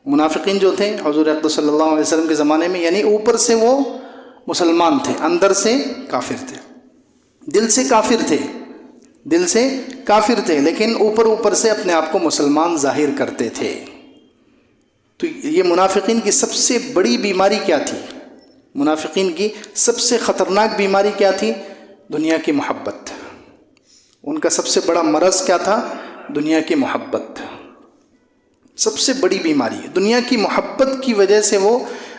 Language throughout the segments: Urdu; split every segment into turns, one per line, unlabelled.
منافقین جو تھے حضور اقدس صلی اللہ علیہ وسلم کے زمانے میں، یعنی اوپر سے وہ مسلمان تھے، اندر سے کافر تھے، دل سے کافر تھے، دل سے کافر تھے، لیکن اوپر سے اپنے آپ کو مسلمان ظاہر کرتے تھے۔ تو یہ منافقین کی سب سے بڑی بیماری کیا تھی؟ منافقین کی سب سے خطرناک بیماری کیا تھی؟ دنیا کی محبت۔ ان کا سب سے بڑا مرض کیا تھا؟ دنیا کی محبت۔ سب سے بڑی بیماری دنیا کی محبت کی وجہ سے وہ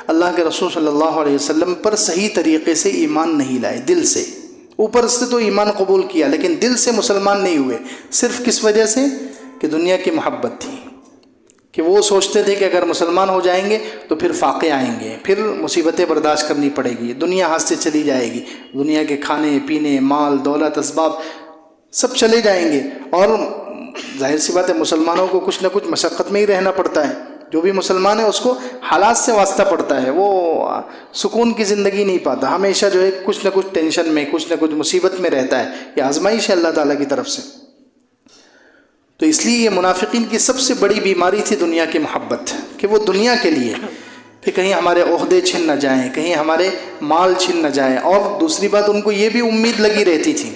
اللہ کے رسول صلی اللہ علیہ وسلم پر صحیح طریقے سے ایمان نہیں لائے، دل سے۔ اوپر سے تو ایمان قبول کیا لیکن دل سے مسلمان نہیں ہوئے، صرف کس وجہ سے؟ کہ دنیا کی محبت تھی، کہ وہ سوچتے تھے کہ اگر مسلمان ہو جائیں گے تو پھر فاقے آئیں گے، پھر مصیبتیں برداشت کرنی پڑے گی، دنیا ہاتھ سے چلی جائے گی، دنیا کے کھانے پینے، مال دولت، اسباب سب چلے جائیں گے، اور ظاہر سی بات ہے مسلمانوں کو کچھ نہ کچھ مشقت میں ہی رہنا پڑتا ہے۔ جو بھی مسلمان ہے اس کو حالات سے واسطہ پڑتا ہے، وہ سکون کی زندگی نہیں پاتا، ہمیشہ جو ہے کچھ نہ کچھ ٹینشن میں، کچھ نہ کچھ مصیبت میں رہتا ہے۔ یہ آزمائش ہے اللہ تعالیٰ کی طرف سے۔ تو اس لیے یہ منافقین کی سب سے بڑی بیماری تھی دنیا کی محبت، کہ وہ دنیا کے لیے کہ کہیں ہمارے عہدے چھن نہ جائیں، کہیں ہمارے مال چھن نہ جائیں، اور دوسری بات ان کو یہ بھی امید لگی رہتی تھی،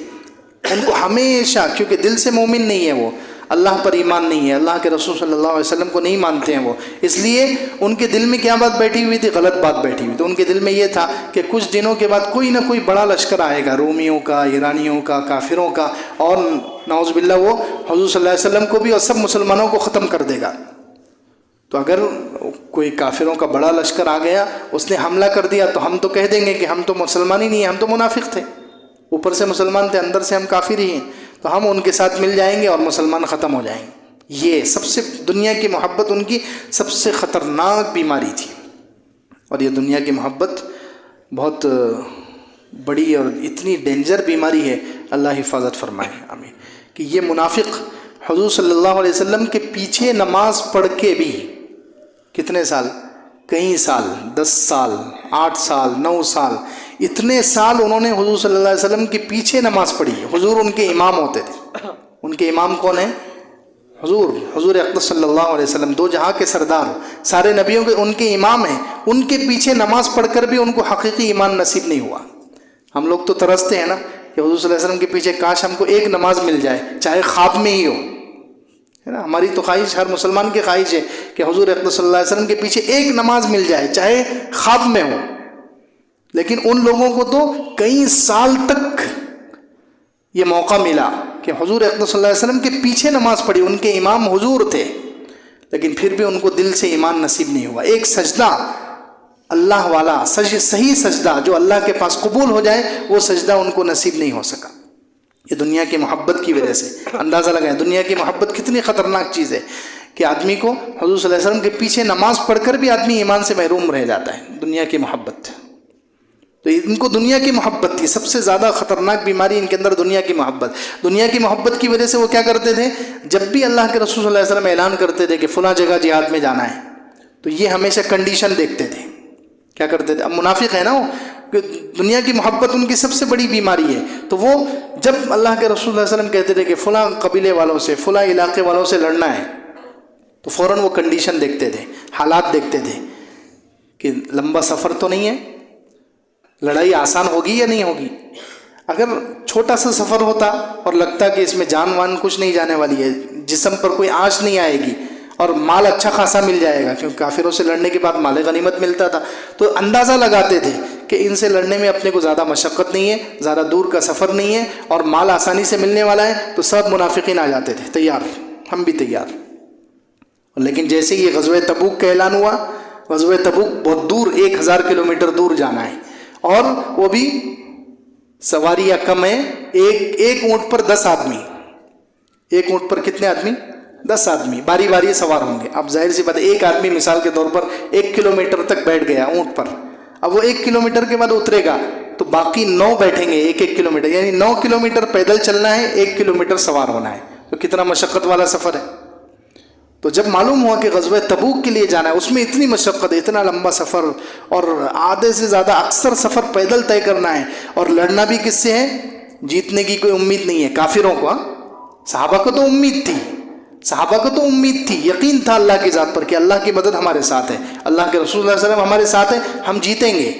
ان کو ہمیشہ، کیونکہ دل سے مومن نہیں ہے، وہ اللہ پر ایمان نہیں ہے، اللہ کے رسول صلی اللہ علیہ وسلم کو نہیں مانتے ہیں وہ، اس لیے ان کے دل میں کیا بات بیٹھی ہوئی تھی؟ غلط بات بیٹھی ہوئی۔ تو ان کے دل میں یہ تھا کہ کچھ دنوں کے بعد کوئی نہ کوئی بڑا لشکر آئے گا، رومیوں کا، ایرانیوں کا، کافروں کا، اور نعوذ باللہ وہ حضور صلی اللہ علیہ وسلم کو بھی اور سب مسلمانوں کو ختم کر دے گا۔ تو اگر کوئی کافروں کا بڑا لشکر آ گیا، اس نے حملہ کر دیا، تو ہم تو کہہ دیں گے کہ ہم تو مسلمان ہی نہیں ہیں، ہم تو منافق تھے، اوپر سے مسلمان تھے، اندر سے ہم کافر ہی ہیں، تو ہم ان کے ساتھ مل جائیں گے اور مسلمان ختم ہو جائیں گے۔ یہ سب سے دنیا کی محبت ان کی سب سے خطرناک بیماری تھی، اور یہ دنیا کی محبت بہت بڑی اور اتنی ڈینجر بیماری ہے، اللہ حفاظت فرمائے، آمین۔ کہ یہ منافق حضور صلی اللہ علیہ وسلم کے پیچھے نماز پڑھ کے بھی کتنے سال؟ کئی سال، 10 سال، 8 سال، 9 سال، اتنے سال انہوں نے حضور صلی اللہ علیہ وسلم کے پیچھے نماز پڑھی۔ حضور ان کے امام ہوتے تھے۔ ان کے امام کون ہیں؟ حضور اقدس صلی اللہ علیہ وسلم، دو جہاں کے سردار، سارے نبیوں کے ان کے امام ہیں، ان کے پیچھے نماز پڑھ کر بھی ان کو حقیقی ایمان نصیب نہیں ہوا۔ ہم لوگ تو ترستے ہیں نا کہ حضور صلی اللہ علیہ وسلم کے پیچھے کاش ہم کو ایک نماز مل جائے، چاہے خواب میں ہی ہو، ہے نا؟ ہماری تو خواہش، ہر مسلمان کی خواہش ہے کہ حضور اقدس صلی اللہ علیہ وسلم کے پیچھے ایک نماز مل جائے، چاہے خواب میں ہو۔ لیکن ان لوگوں کو تو کئی سال تک یہ موقع ملا کہ حضور اقدس صلی اللہ علیہ وسلم کے پیچھے نماز پڑھی، ان کے امام حضور تھے، لیکن پھر بھی ان کو دل سے ایمان نصیب نہیں ہوا۔ ایک سجدہ اللہ والا، صحیح سجدہ جو اللہ کے پاس قبول ہو جائے، وہ سجدہ ان کو نصیب نہیں ہو سکا۔ یہ دنیا کی محبت کی وجہ سے۔ اندازہ لگائیں دنیا کی محبت کتنی خطرناک چیز ہے، کہ آدمی کو حضور صلی اللہ علیہ وسلم کے پیچھے نماز پڑھ کر بھی آدمی ایمان سے محروم رہ جاتا ہے۔ دنیا کی محبت، تو ان کو دنیا کی محبت تھی، سب سے زیادہ خطرناک بیماری ان کے اندر دنیا کی محبت۔ دنیا کی محبت کی وجہ سے وہ کیا کرتے تھے؟ جب بھی اللہ کے رسول صلی اللہ علیہ وسلم اعلان کرتے تھے کہ فلاں جگہ جہاد میں جانا ہے، تو یہ ہمیشہ کنڈیشن دیکھتے تھے۔ کیا کرتے تھے؟ اب منافق ہے نا وہ، کہ دنیا کی محبت ان کی سب سے بڑی بیماری ہے، تو وہ جب اللہ کے رسول صلی اللہ علیہ وسلم کہتے تھے کہ فلاں قبیلے والوں سے، فلاں علاقے والوں سے لڑنا ہے، تو فوراً وہ کنڈیشن دیکھتے تھے، حالات دیکھتے تھے کہ لمبا سفر تو نہیں ہے، لڑائی آسان ہوگی یا نہیں ہوگی۔ اگر چھوٹا سا سفر ہوتا اور لگتا کہ اس میں جان وان کچھ نہیں جانے والی ہے، جسم پر کوئی آنچ نہیں آئے گی اور مال اچھا خاصا مل جائے گا، کیونکہ کافروں سے لڑنے کے بعد مال غنیمت ملتا تھا، تو اندازہ لگاتے تھے کہ ان سے لڑنے میں اپنے کو زیادہ مشقت نہیں ہے، زیادہ دور کا سفر نہیں ہے، اور مال آسانی سے ملنے والا ہے، تو سب منافقین آ جاتے تھے، تیار، ہم بھی تیار۔ لیکن جیسے یہ غزوہ تبوک کا اعلان ہوا، غزوہ تبوک بہت دور، 1000 کلومیٹر دور جانا ہے، اور وہ بھی سواریاں کم ہیں، ایک اونٹ پر 10 آدمی، ایک اونٹ پر کتنے آدمی؟ 10 آدمی باری باری سوار ہوں گے۔ اب ظاہر سی بات ہے، ایک آدمی مثال کے طور پر 1 کلومیٹر تک بیٹھ گیا اونٹ پر، اب وہ 1 کلومیٹر کے بعد اترے گا تو باقی 9 بیٹھیں گے 1 کلومیٹر، یعنی 9 کلومیٹر پیدل چلنا ہے، 1 کلومیٹر سوار ہونا ہے، تو کتنا مشقت والا سفر ہے۔ تو جب معلوم ہوا کہ غزوہ تبوک کے لیے جانا ہے، اس میں اتنی مشقت ہے، اتنا لمبا سفر، اور آدھے سے زیادہ اکثر سفر پیدل طے کرنا ہے، اور لڑنا بھی کس سے ہے؟ جیتنے کی کوئی امید نہیں ہے کافروں کو۔ صحابہ کو تو امید تھی، صحابہ کو تو امید تھی، یقین تھا اللہ کی ذات پر کہ اللہ کی مدد ہمارے ساتھ ہے، اللہ کے رسول صلی اللہ علیہ وسلم ہمارے ساتھ ہے، ہم جیتیں گے.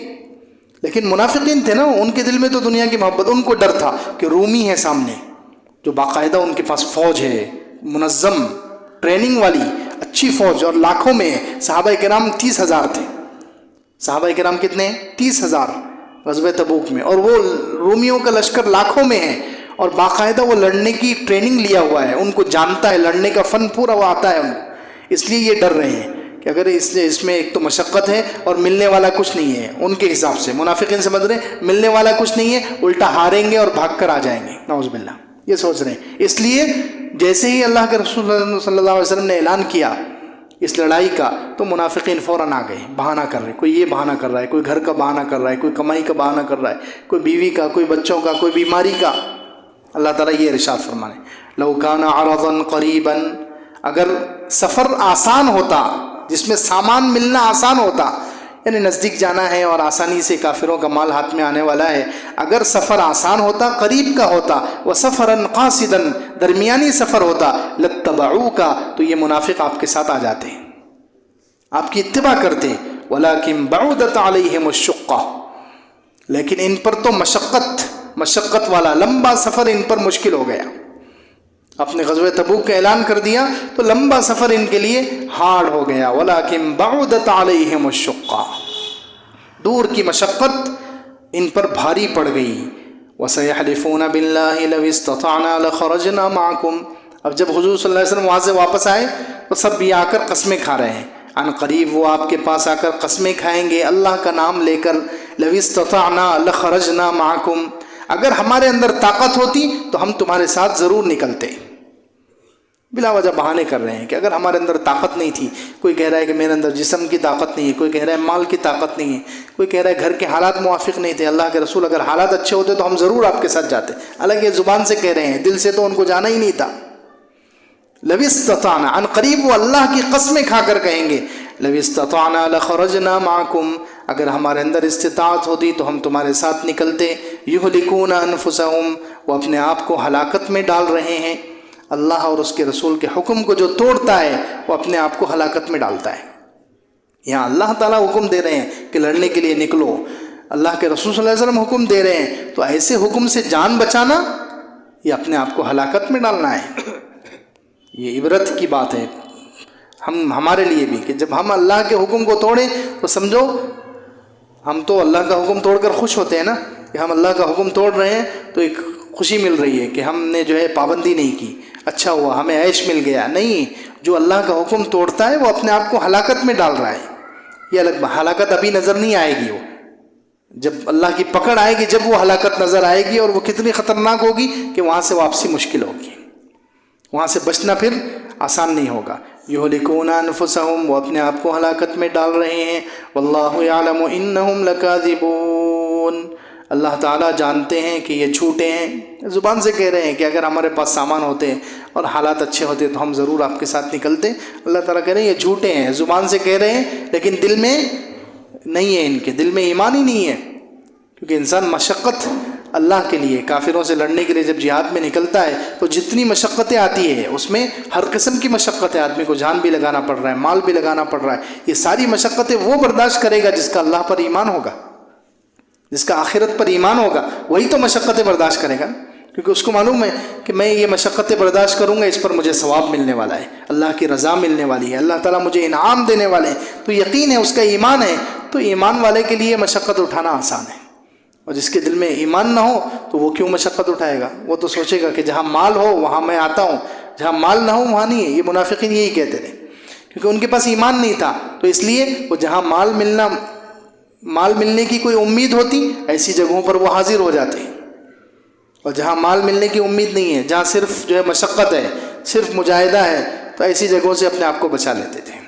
لیکن منافقین تھے نا، ان کے دل میں تو دنیا کی محبت، ان کو ڈر تھا کہ رومی ہے سامنے، جو باقاعدہ ان کے پاس فوج ہے، منظم ٹریننگ والی اچھی فوج، اور لاکھوں میں ہے. صحابہ کرام 30,000 تھے. صحابہ کرام کتنے ہیں؟ 30,000 غزوہ تبوک میں، اور وہ رومیوں کا لشکر لاکھوں میں ہے، اور باقاعدہ وہ لڑنے کی ٹریننگ لیا ہوا ہے، ان کو جانتا ہے، لڑنے کا فن پورا وہ آتا ہے ان کو. اس لیے یہ ڈر رہے ہیں کہ اگر اس میں ایک تو مشقت ہے اور ملنے والا کچھ نہیں ہے. ان کے حساب سے منافقین سمجھ رہے ہیں ملنے والا کچھ نہیں ہے، الٹا ہاریں گے اور بھاگ کر آ جائیں گے، نعوذ باللہ، یہ سوچ رہے ہیں. اس لیے جیسے ہی اللہ کے رسول صلی اللہ علیہ وسلم نے اعلان کیا اس لڑائی کا، تو منافقین فوراً آ گئے، بہانہ کر رہے، کوئی یہ بہانہ کر رہا ہے، کوئی گھر کا بہانہ کر رہا ہے، کوئی کمائی کا بہانہ کر رہا ہے، کوئی بیوی کا، کوئی بچوں کا، کوئی بیماری کا. اللہ تعالیٰ یہ ارشاد فرمانے لو کان عرضا قریبا، اگر سفر آسان ہوتا جس میں سامان ملنا آسان ہوتا، یعنی نزدیک جانا ہے اور آسانی سے کافروں کا مال ہاتھ میں آنے والا ہے، اگر سفر آسان ہوتا، قریب کا ہوتا، وسفرا قاصدا، درمیانی سفر ہوتا، لاتبعوک، تو یہ منافق آپ کے ساتھ آ جاتے، آپ کی اتباع کرتے. ولکن بعدت علیہم الشقہ، لیکن ان پر تو مشقت والا لمبا سفر ان پر مشکل ہو گیا. اپنے غزوہ تبوک کا اعلان کر دیا تو لمبا سفر ان کے لیے ہارڈ ہو گیا. ولیکن بعدت علیہم الشقہ، دور کی مشقت ان پر بھاری پڑ گئی. وسیحلفون باللہ لو استطعنا لخرجنا معکم، اب جب حضور صلی اللہ علیہ وسلم وہاں سے واپس آئے تو سب بھی آ کر قسمیں کھا رہے ہیں. عن قریب وہ آپ کے پاس آ کر قسمیں کھائیں گے اللہ کا نام لے کر، لو استطعنا لخرجنا معکم، اگر ہمارے اندر طاقت ہوتی تو ہم تمہارے ساتھ ضرور نکلتے. بلا وجہ بہانے کر رہے ہیں کہ اگر ہمارے اندر طاقت نہیں تھی. کوئی کہہ رہا ہے کہ میرے اندر جسم کی طاقت نہیں ہے، کوئی کہہ رہا ہے مال کی طاقت نہیں ہے، کوئی کہہ رہا ہے گھر کے حالات موافق نہیں تھے. اللہ کے رسول اگر حالات اچھے ہوتے تو ہم ضرور آپ کے ساتھ جاتے. الگ یہ زبان سے کہہ رہے ہیں، دل سے تو ان کو جانا ہی نہیں تھا. لو استطعنا، عن قریب وہ اللہ کی قسمیں کھا کر کہیں گے، لو استطعنا لخرجنا معکم، اگر ہمارے اندر استطاعت ہوتی تو ہم تمہارے ساتھ نکلتے. یہلکون انفسہم، وہ اپنے آپ کو ہلاکت میں ڈال رہے ہیں. اللہ اور اس کے رسول کے حکم کو جو توڑتا ہے وہ اپنے آپ کو ہلاکت میں ڈالتا ہے. یہاں اللہ تعالیٰ حکم دے رہے ہیں کہ لڑنے کے لیے نکلو، اللہ کے رسول صلی اللہ علیہ وسلم حکم دے رہے ہیں، تو ایسے حکم سے جان بچانا یہ اپنے آپ کو ہلاکت میں ڈالنا ہے. یہ عبرت کی بات ہے ہمارے لیے بھی کہ جب ہم اللہ کے حکم کو توڑیں تو سمجھو ہم تو اللہ کا حکم توڑ کر خوش ہوتے ہیں نا، کہ ہم اللہ کا حکم توڑ رہے ہیں تو ایک خوشی مل رہی ہے کہ ہم نے جو ہے پابندی نہیں کی، اچھا ہوا ہمیں عیش مل گیا. نہیں، جو اللہ کا حکم توڑتا ہے وہ اپنے آپ کو ہلاکت میں ڈال رہا ہے. یہ الگ ہلاکت ابھی نظر نہیں آئے گی، وہ جب اللہ کی پکڑ آئے گی، جب وہ ہلاکت نظر آئے گی، اور وہ کتنی خطرناک ہوگی کہ وہاں سے واپسی مشکل ہوگی، وہاں سے بچنا پھر آسان نہیں ہوگا. یہلکون انفسہم، وہ اپنے آپ کو ہلاکت میں ڈال رہے ہیں. واللہ یعلم انہم لکاذبون، اللہ تعالیٰ جانتے ہیں کہ یہ جھوٹے ہیں. زبان سے کہہ رہے ہیں کہ اگر ہمارے پاس سامان ہوتے اور حالات اچھے ہوتے تو ہم ضرور آپ کے ساتھ نکلتے. اللہ تعالیٰ کہہ رہے ہیں یہ جھوٹے ہیں، زبان سے کہہ رہے ہیں لیکن دل میں نہیں ہے، ان کے دل میں ایمان ہی نہیں ہے. کیونکہ انسان مشقت اللہ کے لیے، کافروں سے لڑنے کے لیے جب جہاد میں نکلتا ہے تو جتنی مشقتیں آتی ہیں اس میں ہر قسم کی مشقتیں، آدمی کو جان بھی لگانا پڑ رہا ہے، مال بھی لگانا پڑ رہا ہے. یہ ساری مشقتیں وہ برداشت کرے گا جس کا اللہ پر ایمان ہوگا، جس کا آخرت پر ایمان ہوگا، وہی تو مشقتیں برداشت کرے گا. کیونکہ اس کو معلوم ہے کہ میں یہ مشقتیں برداشت کروں گا، اس پر مجھے ثواب ملنے والا ہے، اللہ کی رضا ملنے والی ہے، اللہ تعالیٰ مجھے انعام دینے والے ہیں. تو یقین ہے، اس کا ایمان ہے. تو ایمان والے کے لیے مشقت اٹھانا آسان ہے، اور جس کے دل میں ایمان نہ ہو تو وہ کیوں مشقت اٹھائے گا؟ وہ تو سوچے گا کہ جہاں مال ہو وہاں میں آتا ہوں، جہاں مال نہ ہو وہاں نہیں ہے. یہ منافقین یہی کہتے تھے، کیونکہ ان کے پاس ایمان نہیں تھا، تو اس لیے وہ جہاں مال ملنے کی کوئی امید ہوتی ایسی جگہوں پر وہ حاضر ہو جاتے. اور جہاں مال ملنے کی امید نہیں ہے، جہاں صرف جو ہے مشقت ہے، صرف مجاہدہ ہے، تو ایسی جگہوں سے اپنے آپ کو بچا لیتے تھے.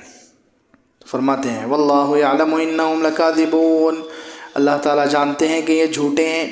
فرماتے ہیں واللہ یعلم انہم لکاذبون، اللہ تعالیٰ جانتے ہیں کہ یہ جھوٹے ہیں.